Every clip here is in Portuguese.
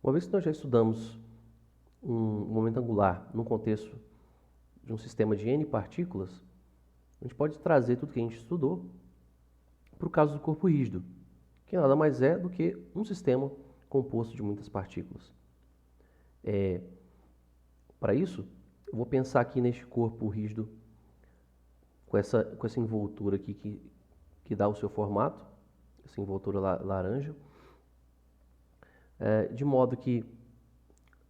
Uma vez que nós já estudamos um momento angular no contexto de um sistema de N partículas, a gente pode trazer tudo que a gente estudou para o caso do corpo rígido, que nada mais é do que um sistema composto de muitas partículas. Para isso, eu vou pensar aqui neste corpo rígido com essa envoltura aqui que dá o seu formato, essa envoltura laranja, de modo que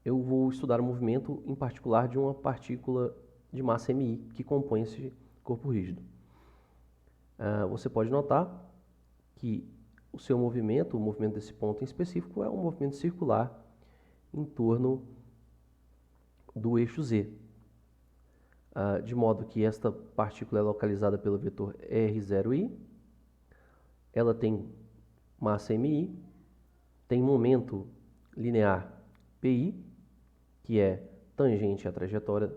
eu vou estudar o movimento em particular de uma partícula de massa MI que compõe esse corpo rígido. Você pode notar que o movimento desse ponto em específico, é um movimento circular em torno do eixo Z. De modo que esta partícula é localizada pelo vetor R0i, ela tem massa MI, tem momento linear PI, que é tangente à trajetória,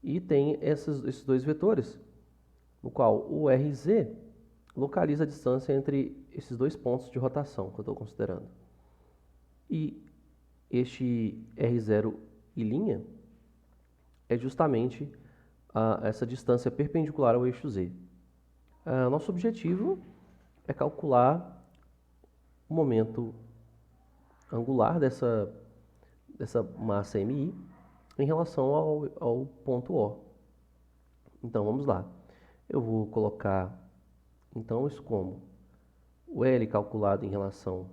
e tem esses dois vetores, no qual o RZ localiza a distância entre esses dois pontos de rotação que eu estou considerando. E este R0 e linha é justamente essa distância perpendicular ao eixo Z. Nosso objetivo é calcular o momento angular dessa massa MI em relação ao ponto O. Então, vamos lá. Eu vou colocar, então, isso como o L calculado em relação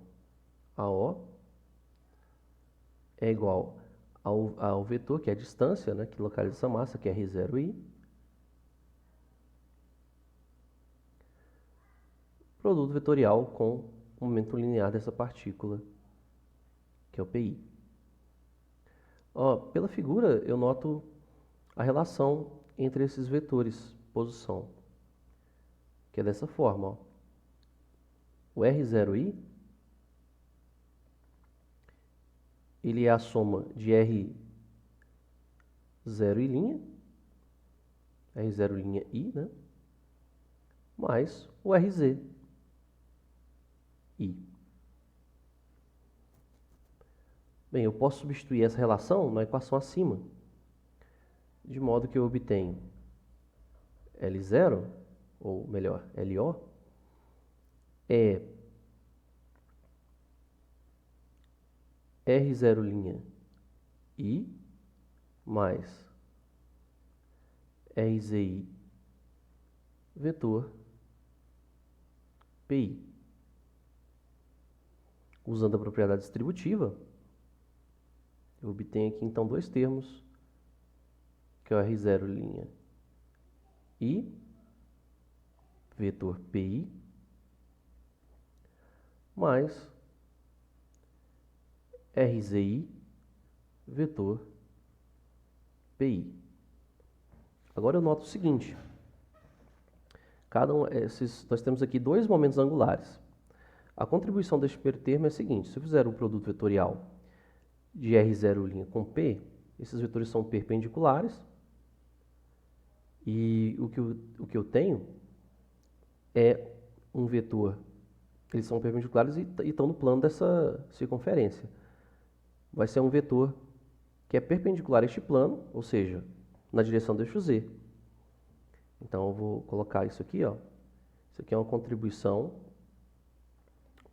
a O é igual ao vetor, que é a distância, né, que localiza essa massa, que é R0i, produto vetorial com o momento linear dessa partícula, que é o PI. Pela figura, eu noto a relação entre esses vetores, posição, que é dessa forma. O R0i ele é a soma de R0 e linha, R0 linha I, né? Mais o RZ I. Bem, eu posso substituir essa relação na equação acima, de modo que eu obtenho L0, ou melhor, LO, é R0 linha I mais RZI vetor PI. Usando a propriedade distributiva, eu obtenho aqui então dois termos, que é o R0 linha I vetor PI mais RZI vetor PI. Agora eu noto o seguinte, nós temos aqui dois momentos angulares. A contribuição deste primeiro termo é a seguinte: se eu fizer o produto vetorial de R0' com P, esses vetores são perpendiculares, e o que eu tenho é um vetor, eles são perpendiculares e estão no plano dessa circunferência. Vai ser um vetor que é perpendicular a este plano, ou seja, na direção do eixo Z. Então eu vou colocar isso aqui, ó. Isso aqui é uma contribuição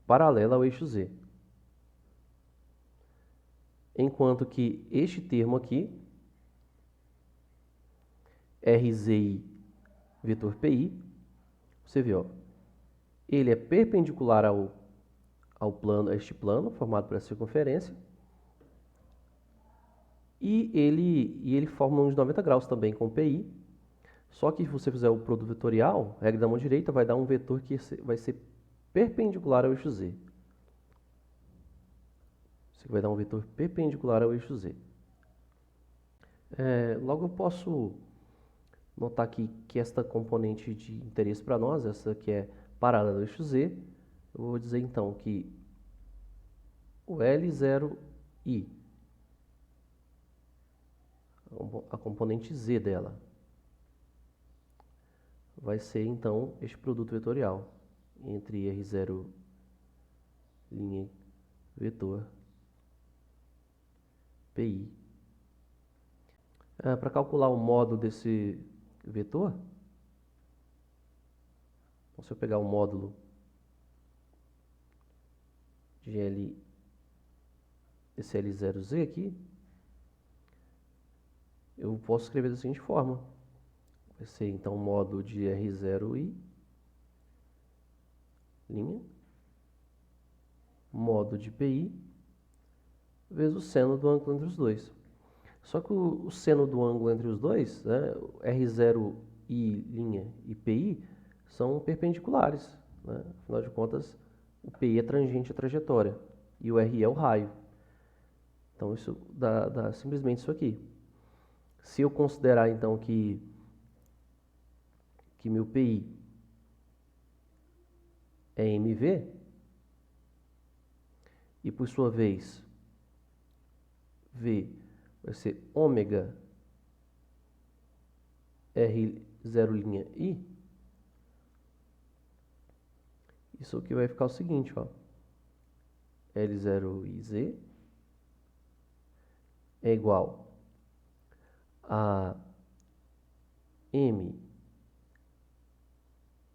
paralela ao eixo Z. Enquanto que este termo aqui, RZI vetor PI, você vê, ó, ele é perpendicular ao plano, a este plano, formado por essa circunferência, e ele forma um ângulo de 90 graus também com PI, só que se você fizer o produto vetorial, a regra da mão direita vai dar um vetor que vai ser perpendicular ao eixo Z. Isso vai dar um vetor perpendicular ao eixo Z. Logo eu posso notar aqui que esta componente de interesse para nós, essa que é paralela ao eixo Z, eu vou dizer então que o L0i, a componente Z dela, vai ser então este produto vetorial entre R0' vetor PI. Para calcular o módulo desse vetor, então, se eu pegar o módulo de esse L0Z aqui, eu posso escrever da seguinte forma. Vai ser então o módulo de R0I, linha, módulo de PI, vezes o seno do ângulo entre os dois. Só que o seno do ângulo entre os dois, né, R0I' e PI, são perpendiculares. Né? Afinal de contas, o PI é tangente à trajetória e o RI é o raio. Então, isso dá simplesmente isso aqui. Se eu considerar, então, que meu PI é MV, e por sua vez, V vai ser ômega R0'I, isso aqui vai ficar o seguinte, ó. L0IZ é igual a M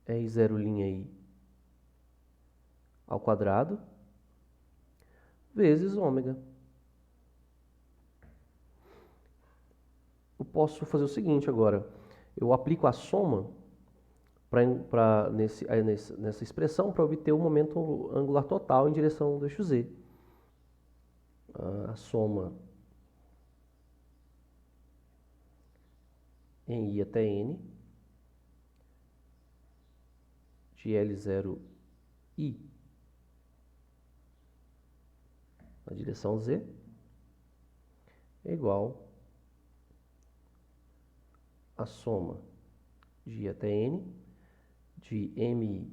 R0'I ao quadrado vezes ômega. Eu posso fazer o seguinte agora. Eu aplico a soma nessa expressão para obter o momento angular total em direção do eixo Z. A soma em I até N de L0I na direção Z é igual a soma de I até N de MI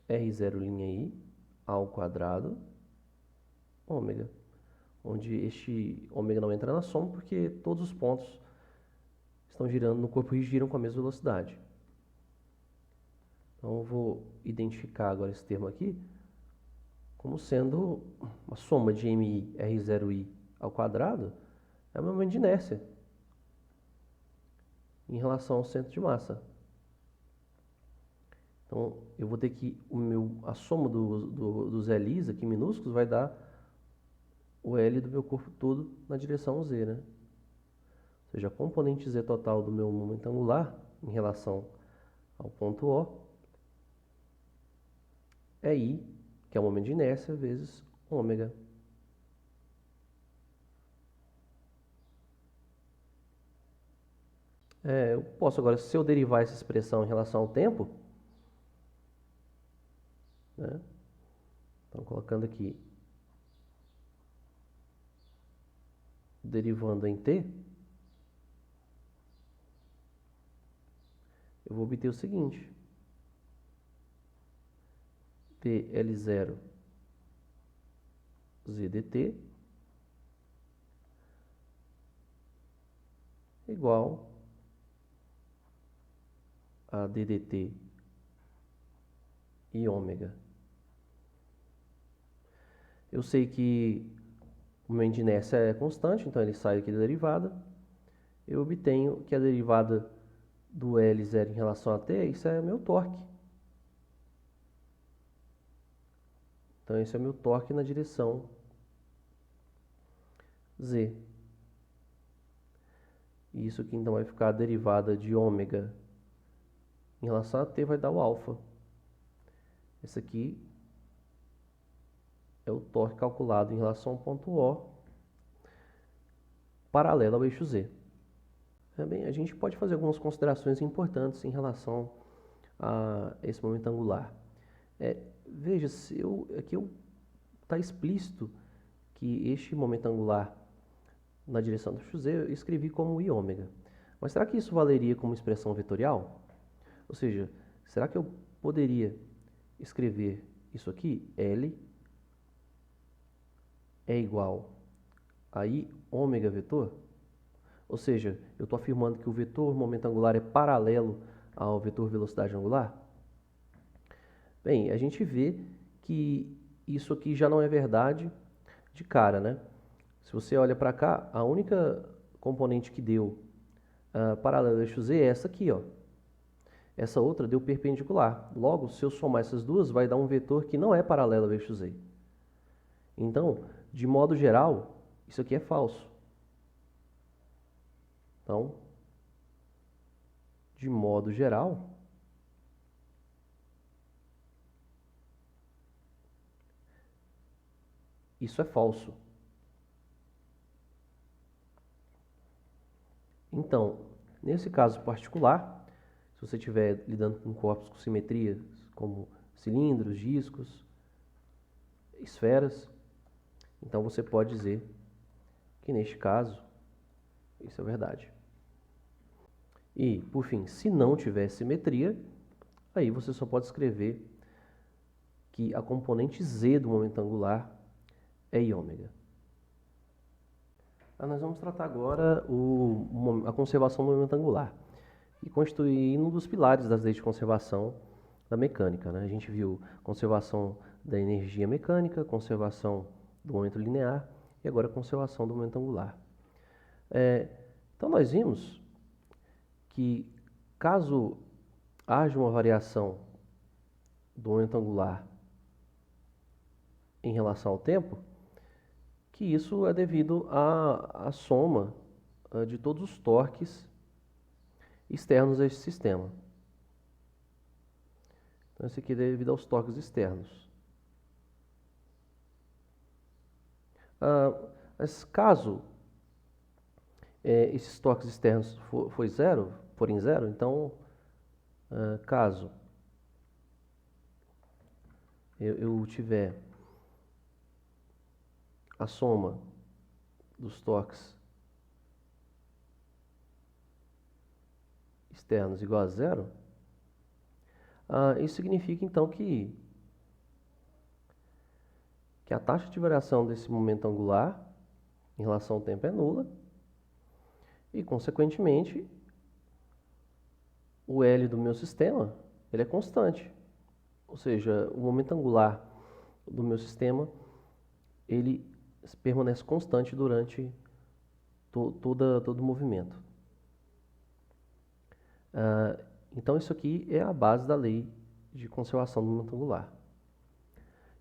R0'I ao quadrado ômega, onde este ômega não entra na soma porque todos os pontos estão girando no corpo rígido, giram com a mesma velocidade. Então eu vou identificar agora esse termo aqui como sendo uma soma de MI R0I ao quadrado, é o momento de inércia em relação ao centro de massa. Então eu vou ter que a soma dos L's aqui minúsculos vai dar o L do meu corpo todo na direção Z, né? Ou seja, a componente Z total do meu momento angular em relação ao ponto O é I, que é o momento de inércia, vezes ômega. Eu posso agora, se eu derivar essa expressão em relação ao tempo, né? Então, colocando aqui, derivando em t, eu vou obter o seguinte: dl0 z dt igual a ddt e ômega. Eu sei que o momento de inércia é constante, então ele sai aqui da derivada. Eu obtenho que a derivada do L0 em relação a t, isso é meu torque. Então, esse é meu torque na direção Z. E isso aqui então vai ficar a derivada de ômega em relação a t vai dar o alfa. Esse aqui é o torque calculado em relação ao ponto O, paralelo ao eixo Z. Também a gente pode fazer algumas considerações importantes em relação a esse momento angular. Veja, aqui está explícito que este momento angular na direção do eixo Z eu escrevi como I ômega. Mas será que isso valeria como expressão vetorial? Ou seja, será que eu poderia escrever isso aqui? L é igual a I ômega vetor? Ou seja, eu estou afirmando que o vetor momento angular é paralelo ao vetor velocidade angular? Bem, a gente vê que isso aqui já não é verdade de cara, né? Se você olha para cá, a única componente que deu paralela ao eixo Z é essa aqui, ó. Essa outra deu perpendicular. Logo, se eu somar essas duas, vai dar um vetor que não é paralelo ao eixo Z. Então, de modo geral, isso aqui é falso. Então, de modo geral, isso é falso. Então, nesse caso particular, se você estiver lidando com corpos com simetria, como cilindros, discos, esferas, então você pode dizer que neste caso, isso é verdade. E, por fim, se não tiver simetria, aí você só pode escrever que a componente Z do momento angular é iômega. Nós vamos tratar agora a conservação do momento angular, que constitui um dos pilares das leis de conservação da mecânica, né? A gente viu conservação da energia mecânica, conservação do momento linear e agora conservação do momento angular. Então nós vimos que caso haja uma variação do momento angular em relação ao tempo, que isso é devido à soma de todos os torques externos a esse sistema. Então, isso aqui é devido aos torques externos. Mas caso esses torques externos forem zero, então, caso eu tiver a soma dos torques externos igual a zero, isso significa então que a taxa de variação desse momento angular em relação ao tempo é nula e, consequentemente, o L do meu sistema ele é constante. Ou seja, o momento angular do meu sistema ele permanece constante durante todo o movimento. Então, isso aqui é a base da lei de conservação do momento angular.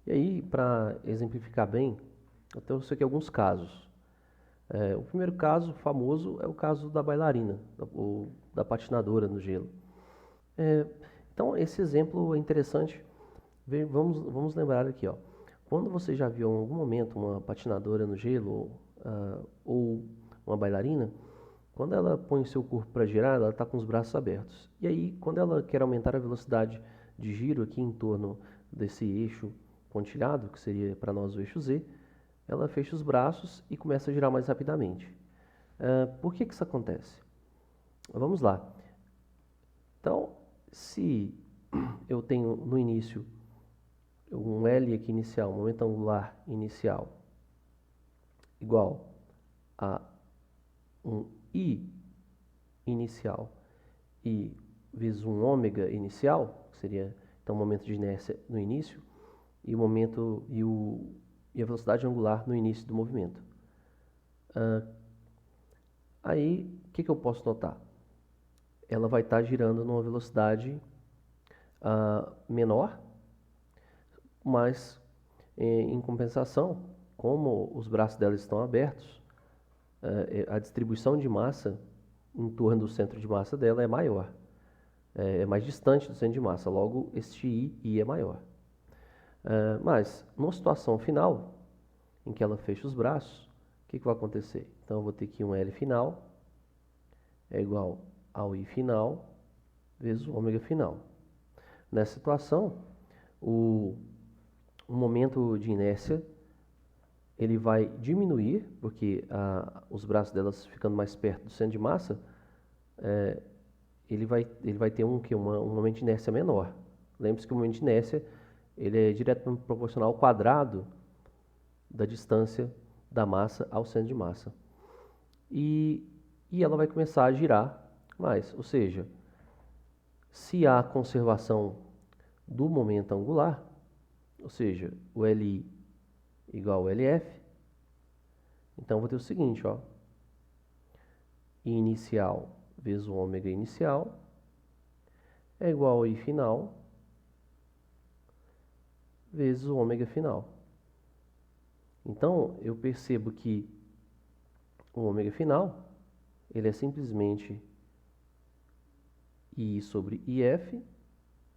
E aí, para exemplificar bem, eu trouxe aqui alguns casos. O primeiro caso famoso é o caso da bailarina, ou da patinadora no gelo. Então, esse exemplo é interessante. Vamos lembrar aqui, ó. Quando você já viu em algum momento uma patinadora no gelo ou uma bailarina, quando ela põe o seu corpo para girar, ela está com os braços abertos. E aí, quando ela quer aumentar a velocidade de giro aqui em torno desse eixo pontilhado, que seria para nós o eixo Z, ela fecha os braços e começa a girar mais rapidamente. Por que isso acontece? Vamos lá. Então, se eu tenho no início um L aqui inicial, um momento angular inicial, igual a um I inicial e vezes um ômega inicial, que seria então o momento de inércia no início, e o momento e a velocidade angular no início do movimento. Aí, o que eu posso notar? Ela vai estar girando numa velocidade menor, mas em compensação, como os braços dela estão abertos, a distribuição de massa em torno do centro de massa dela é maior, é mais distante do centro de massa, logo este I é maior. Mas, numa situação final, em que ela fecha os braços, o que vai acontecer? Então, eu vou ter que um L final é igual ao I final vezes o ômega final. Nessa situação, o momento de inércia ele vai diminuir, porque os braços delas ficando mais perto do centro de massa, ele vai ter um momento de inércia menor. Lembre-se que o momento de inércia ele é diretamente proporcional ao quadrado da distância da massa ao centro de massa. E ela vai começar a girar mais, ou seja, se há conservação do momento angular, ou seja, o LI igual ao LF, então eu vou ter o seguinte, ó, I inicial vezes o ômega inicial é igual a I final vezes o ômega final. Então, eu percebo que o ômega final, ele é simplesmente I sobre IF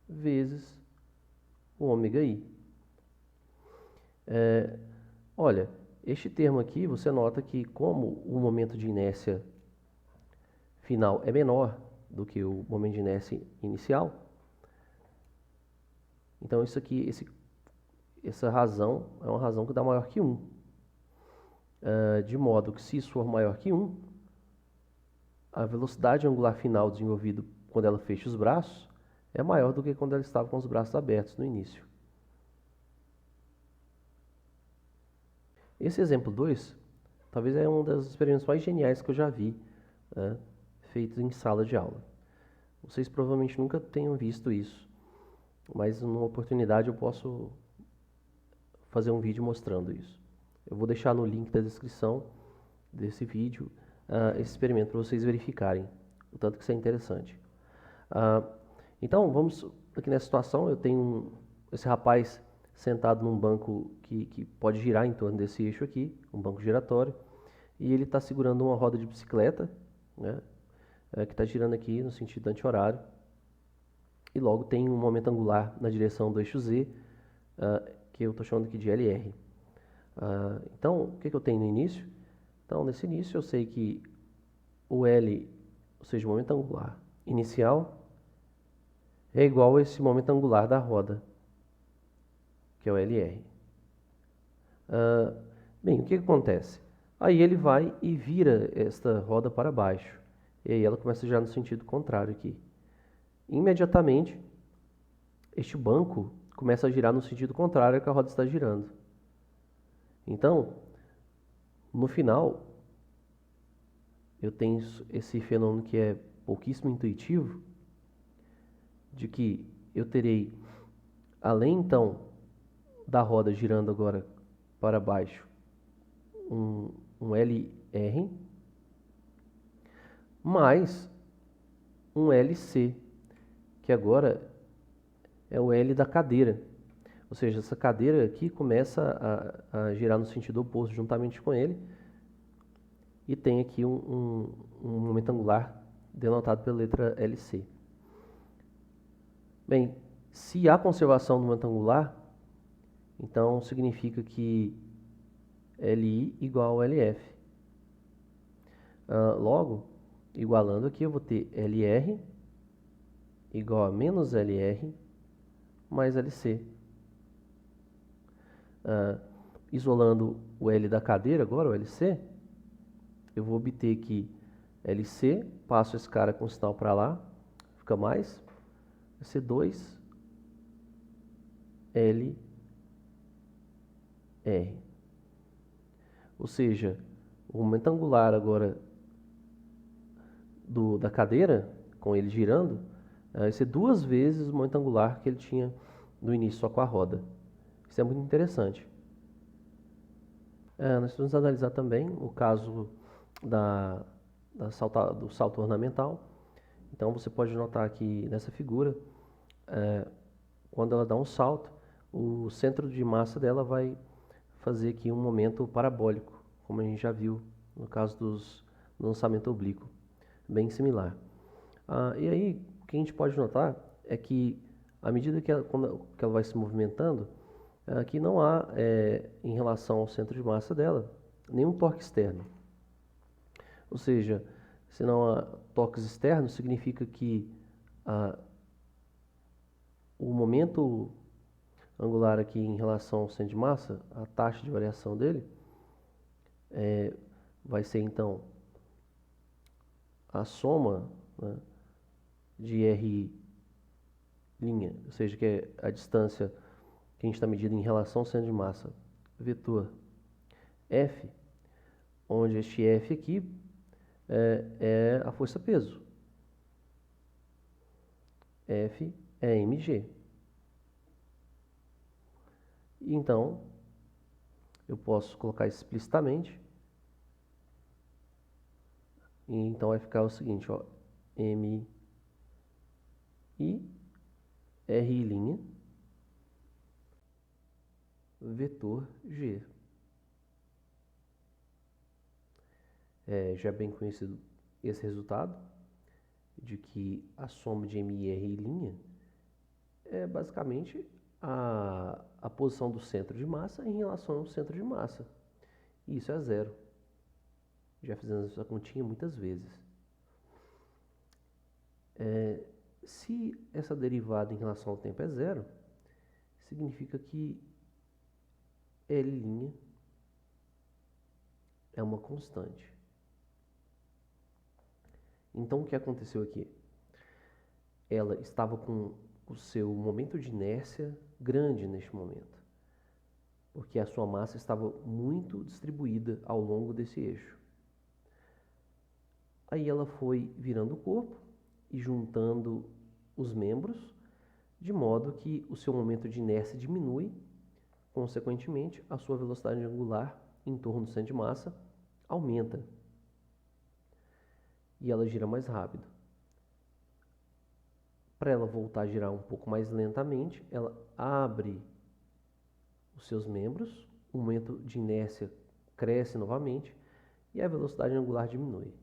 vezes o ômega I. Olha, este termo aqui, você nota que como o momento de inércia final é menor do que o momento de inércia inicial, então isso aqui, essa razão é uma razão que dá maior que 1. De modo que se isso for maior que 1, a velocidade angular final desenvolvida quando ela fecha os braços é maior do que quando ela estava com os braços abertos no início. Esse exemplo 2, talvez é um dos experimentos mais geniais que eu já vi, né, feitos em sala de aula. Vocês provavelmente nunca tenham visto isso, mas numa oportunidade eu posso fazer um vídeo mostrando isso. Eu vou deixar no link da descrição desse vídeo esse experimento para vocês verificarem o tanto que isso é interessante. Então, vamos aqui nessa situação, eu tenho esse rapaz sentado num banco que pode girar em torno desse eixo aqui, um banco giratório, e ele está segurando uma roda de bicicleta, né, que está girando aqui no sentido anti-horário, e logo tem um momento angular na direção do eixo Z, que eu estou chamando aqui de LR. Então, o que eu tenho no início? Então, nesse início eu sei que o L, ou seja, o momento angular inicial, é igual a esse momento angular da roda, que é o LR. Bem, o que acontece? Aí ele vai e vira esta roda para baixo. E aí ela começa a girar no sentido contrário aqui. Imediatamente, este banco começa a girar no sentido contrário que a roda está girando. Então, no final, eu tenho esse fenômeno que é pouquíssimo intuitivo, de que eu terei, além então da roda girando agora para baixo, um LR mais um LC, que agora é o L da cadeira. Ou seja, essa cadeira aqui começa a girar no sentido oposto juntamente com ele, e tem aqui um momento angular denotado pela letra LC. Bem, se há conservação do momento angular, então significa que LI igual a LF. Logo, igualando aqui, eu vou ter LR igual a menos LR mais LC. Isolando o L da cadeira agora, o LC, eu vou obter que LC, passo esse cara com o sinal para lá, fica mais, vai ser 2 LR. Ou seja, o momento angular agora da cadeira, com ele girando, vai ser 2 vezes o momento angular que ele tinha no início só com a roda. Isso é muito interessante. Nós vamos analisar também o caso do salto ornamental. Então você pode notar aqui nessa figura, quando ela dá um salto, o centro de massa dela vai fazer aqui um momento parabólico, como a gente já viu no caso do lançamento oblíquo, bem similar. E aí, o que a gente pode notar é que, à medida que ela vai se movimentando, aqui não há, em relação ao centro de massa dela, nenhum torque externo. Ou seja, se não há torques externos, significa que o momento angular aqui em relação ao centro de massa, a taxa de variação dele, vai ser então a soma, né, de R', ou seja, que é a distância que a gente está medindo em relação ao centro de massa, vetor F, onde este F aqui é a força-peso. F é mg. Então, eu posso colocar explicitamente. E então vai ficar o seguinte, ó, M I R' vetor G. Já é bem conhecido esse resultado, de que a soma de M e R' é basicamente a posição do centro de massa em relação ao centro de massa. E isso é zero. Já fizemos essa continha muitas vezes. Se essa derivada em relação ao tempo é zero, significa que L' é uma constante. Então, o que aconteceu aqui? Ela estava com o seu momento de inércia grande neste momento, porque a sua massa estava muito distribuída ao longo desse eixo. Aí ela foi virando o corpo e juntando os membros, de modo que o seu momento de inércia diminui, consequentemente, a sua velocidade angular em torno do centro de massa aumenta e ela gira mais rápido. Para ela voltar a girar um pouco mais lentamente, ela abre os seus membros, o momento de inércia cresce novamente e a velocidade angular diminui.